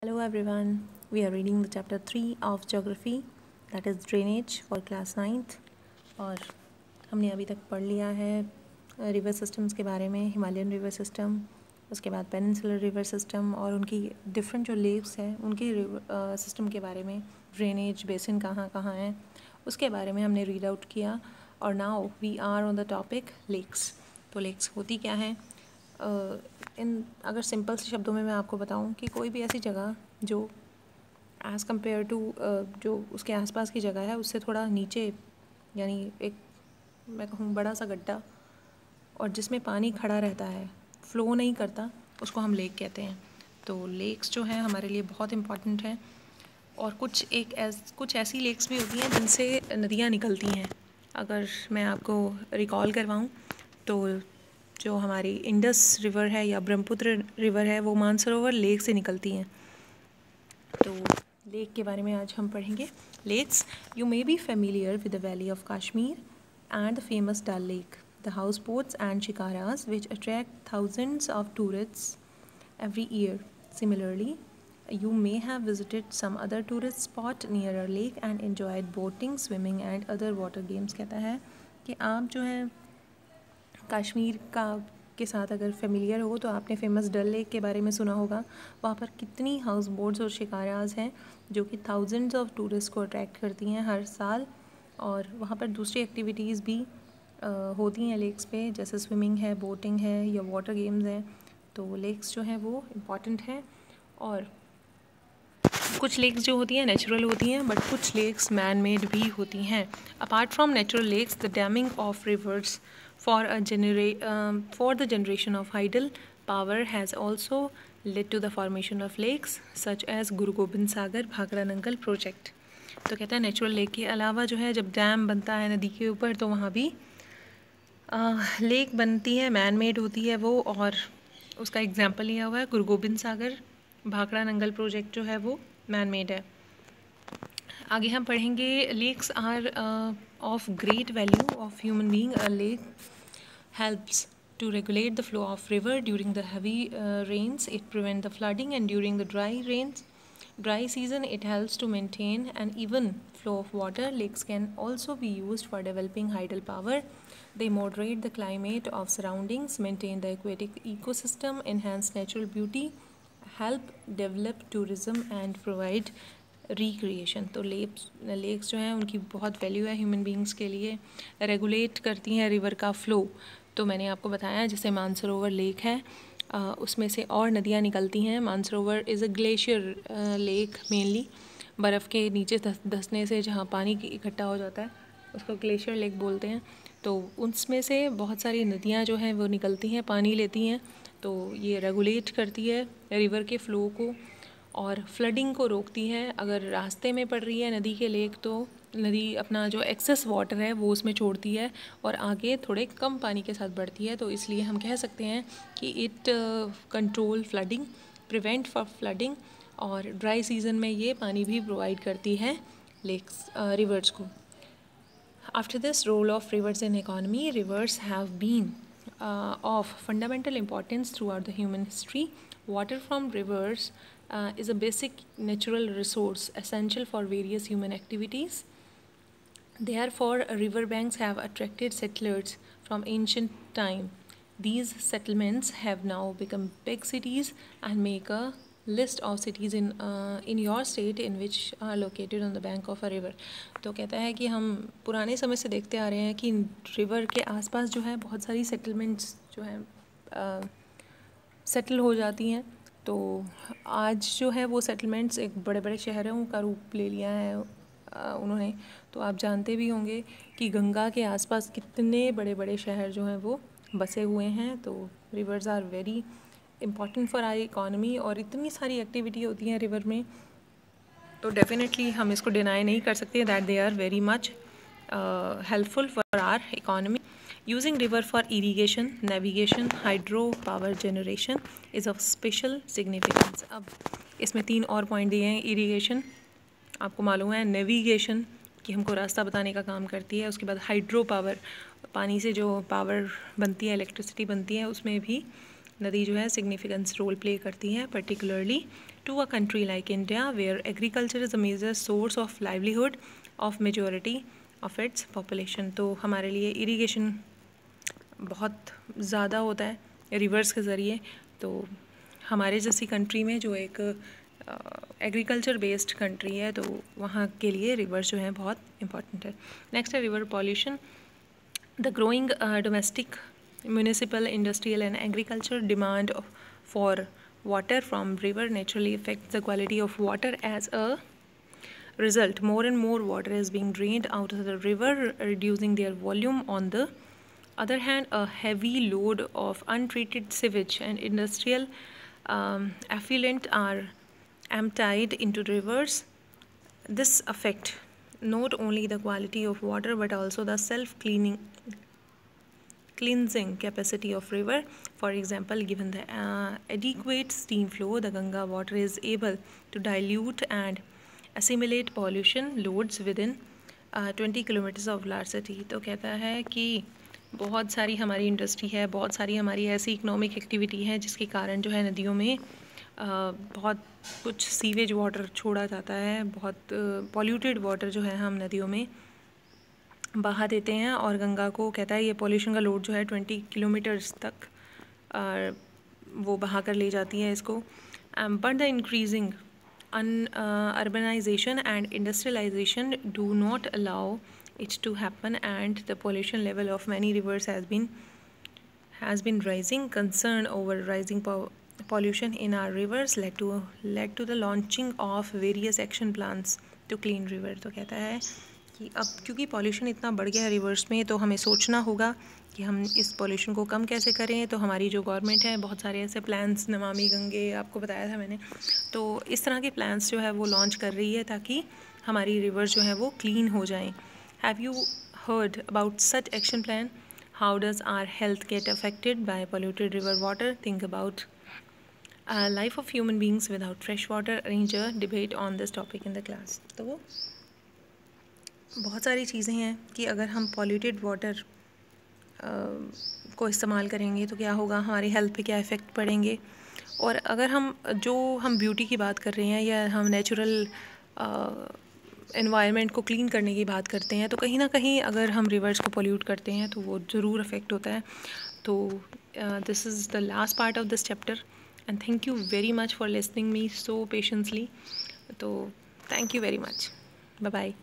Hello everyone, we are reading the chapter 3 of geography, that is drainage for class 9th. और हमने अभी तक पढ़ लिया है रिवर सिस्टम्स के बारे में, हिमालयन रिवर सिस्टम, उसके बाद पेनिनसुलर रिवर सिस्टम और उनकी डिफरेंट जो लेक्स हैं उनके सिस्टम के बारे में, ड्रेनेज बेसिन कहाँ कहाँ हैं उसके बारे में हमने रीड आउट किया. और now we are on the topic lakes. तो लेक्स होती क्या हैं? अगर सिंपल से शब्दों में मैं आपको बताऊं कि कोई भी ऐसी जगह जो एज़ कम्पेयर टू जो उसके आसपास की जगह है उससे थोड़ा नीचे, यानी एक मैं कहूँ बड़ा सा गड्ढा और जिसमें पानी खड़ा रहता है, फ़्लो नहीं करता, उसको हम लेक कहते हैं. तो लेक्स जो हैं हमारे लिए बहुत इम्पॉर्टेंट हैं. और कुछ ऐसी लेक्स भी होती हैं जिनसे नदियाँ निकलती हैं. अगर मैं आपको रिकॉल करवाऊँ तो जो हमारी इंडस रिवर है या ब्रह्मपुत्र रिवर है वो मानसरोवर लेक से निकलती हैं. तो लेक के बारे में आज हम पढ़ेंगे. Lakes. You may be familiar with the valley of Kashmir and the famous Dal lake, the house boats and shikaras which attract thousands of tourists every year. Similarly, you may have visited some other tourist spot near a lake and enjoyed boating, swimming and other water games. कहता है कि आप जो है कश्मीर के साथ अगर familiar हो तो आपने फेमस डल लेक के बारे में सुना होगा. वहाँ पर कितनी हाउस बोट्स और शिकाराज हैं जो कि थाउजेंड्स ऑफ टूरिस्ट को अट्रैक्ट करती हैं हर साल. और वहाँ पर दूसरी एक्टिविटीज़ भी होती हैं लेक्स पे, जैसे स्विमिंग है, बोटिंग है या वाटर गेम्स हैं. तो लेक्स जो हैं वो इम्पॉर्टेंट हैं. और कुछ लेक्स जो होती हैं नेचुरल होती हैं, बट कुछ लेक्स मैन मेड भी होती हैं. Apart from natural lakes, the damming of rivers for the generation of hydel power has also led to the formation of lakes such as Guru Gobind Sagar Bhakra Nangal project. तो कहता है natural lake के अलावा जो है जब dam बनता है नदी के ऊपर तो वहाँ भी लेक बनती है, मैन मेड होती है वो. और उसका एग्जाम्पल लिया हुआ है गुरु गोबिंद सागर भाखड़ा नंगल प्रोजेक्ट जो है वो मैन मेड है. आगे हम पढ़ेंगे lakes are of great value of human being. A lake helps to regulate the flow of river during the heavy rains. It prevents the flooding, and during the dry season it helps to maintain an even flow of water. Lakes can also be used for developing hydel power. They moderate the climate of surroundings, maintain the aquatic ecosystem, enhance natural beauty, help develop tourism and provide recreation. तो lakes जो हैं उनकी बहुत value है human beings के लिए. Regulate करती हैं रिवर का फ़्लो. तो मैंने आपको बताया जैसे मानसरोवर लेक है, उसमें से और नदियाँ निकलती हैं. Mansarovar is a glacier lake, mainly बर्फ़ के नीचे धंसने से जहाँ पानी इकट्ठा हो जाता है उसको ग्लेशियर लेक बोलते हैं. तो उसमें से बहुत सारी नदियाँ जो हैं वो निकलती हैं, पानी लेती हैं. तो ये रेगुलेट करती है रिवर के फ़्लो को और फ्लडिंग को रोकती है. अगर रास्ते में पड़ रही है नदी के लेक तो नदी अपना जो एक्सेस वाटर है वो उसमें छोड़ती है और आगे थोड़े कम पानी के साथ बढ़ती है. तो इसलिए हम कह सकते हैं कि it control flooding, prevent for flooding. और ड्राई सीज़न में ये पानी भी प्रोवाइड करती है लेक्स रिवर्स को. After this role of rivers in economy, rivers have been of fundamental importance throughout the human history. Water from rivers is a basic natural resource essential for various human activities. Therefore, river banks have attracted settlers from ancient time. These settlements have now become big cities and make a list of cities in your state in which are located on the bank of a river. तो कहता है कि हम पुराने समय से देखते आ रहे हैं कि रिवर के आसपास जो है बहुत सारी सेटलमेंट्स जो हैं सेटल हो जाती हैं. तो आज जो है वो सेटलमेंट्स एक बड़े बड़े शहरों का रूप ले लिया है उन्होंने. तो आप जानते भी होंगे कि गंगा के आसपास कितने बड़े बड़े शहर जो हैं वो बसे हुए हैं. तो rivers are very important for our economy और इतनी सारी एक्टिविटी होती हैं रिवर में. तो डेफिनेटली हम इसको डिनाई नहीं कर सकते that they are very much helpful for our economy. Using river for irrigation, navigation, hydro power generation is of special significance. अब इसमें 3 और पॉइंट दिए हैं. इरीगेशन आपको मालूम है, नेविगेशन कि हमको रास्ता बताने का काम करती है. उसके बाद हाइड्रो पावर, पानी से जो पावर बनती है, इलेक्ट्रिसिटी बनती है, उसमें भी नदी जो है सिग्निफिकेंस रोल प्ले करती है. Particularly to a country like India, where agriculture is a major source of livelihood of majority of its population. तो हमारे लिए irrigation बहुत ज़्यादा होता है रिवर्स के ज़रिए. तो हमारे जैसी कंट्री में जो एक एग्रीकल्चर बेस्ड कंट्री है, तो वहाँ के लिए रिवर्स जो है बहुत इंपॉर्टेंट है. नेक्स्ट है river pollution. The growing domestic municipal, industrial and agriculture demand for water from river naturally affects the quality of water. As a result, more and more water is being drained out of the river, reducing their volume. On the other hand, a heavy load of untreated sewage and industrial effluent are emptied into rivers. This affects not only the quality of water but also the cleansing capacity of river. For example, given the adequate steam flow, the Ganga water is able to dilute and assimilate pollution loads within 20 kilometers of large city. तो कहता है कि बहुत सारी हमारी industry है, बहुत सारी हमारी ऐसी इकोनॉमिक एक्टिविटी है जिसके कारण जो है नदियों में बहुत कुछ सीवेज वाटर छोड़ा जाता है, बहुत पॉल्यूटेड वाटर जो है हम नदियों में बहा देते हैं, और गंगा को कहता है ये पॉल्यूशन का लोड जो है 20 किलोमीटर्स तक वो बहा कर ले जाती है इसको. But the increasing urbanization and industrialization do not allow it to happen, and the pollution level of many rivers has been rising. Concern over rising pollution in our rivers led to the launching of various action plans to clean river. तो कहता है कि अब क्योंकि pollution इतना बढ़ गया है रिवर्स में, तो हमें सोचना होगा कि हम इस पॉल्यूशन को कम कैसे करें. तो हमारी जो गवर्नमेंट है बहुत सारे ऐसे प्लान्स, नमामि गंगे आपको बताया था मैंने, तो इस तरह के प्लान्स जो है वो लॉन्च कर रही है ताकि हमारी रिवर्स जो है वो क्लीन हो जाएं. Have you heard about such action plan? How does our health get affected by polluted river water? Think about life of human beings without fresh water. Arrange a debate on this topic in the class. तो वो बहुत सारी चीज़ें हैं कि अगर हम polluted water को इस्तेमाल करेंगे तो क्या होगा, हमारी हेल्थ पे क्या इफ़ेक्ट पड़ेंगे. और अगर हम ब्यूटी की बात कर रहे हैं या हम नेचुरल एनवायरनमेंट को क्लीन करने की बात करते हैं, तो कहीं ना कहीं अगर हम रिवर्स को पॉल्यूट करते हैं तो वो ज़रूर अफेक्ट होता है. तो this is the last part of this chapter, and thank you very much for listening me so patiently. तो thank you very much. Bye bye.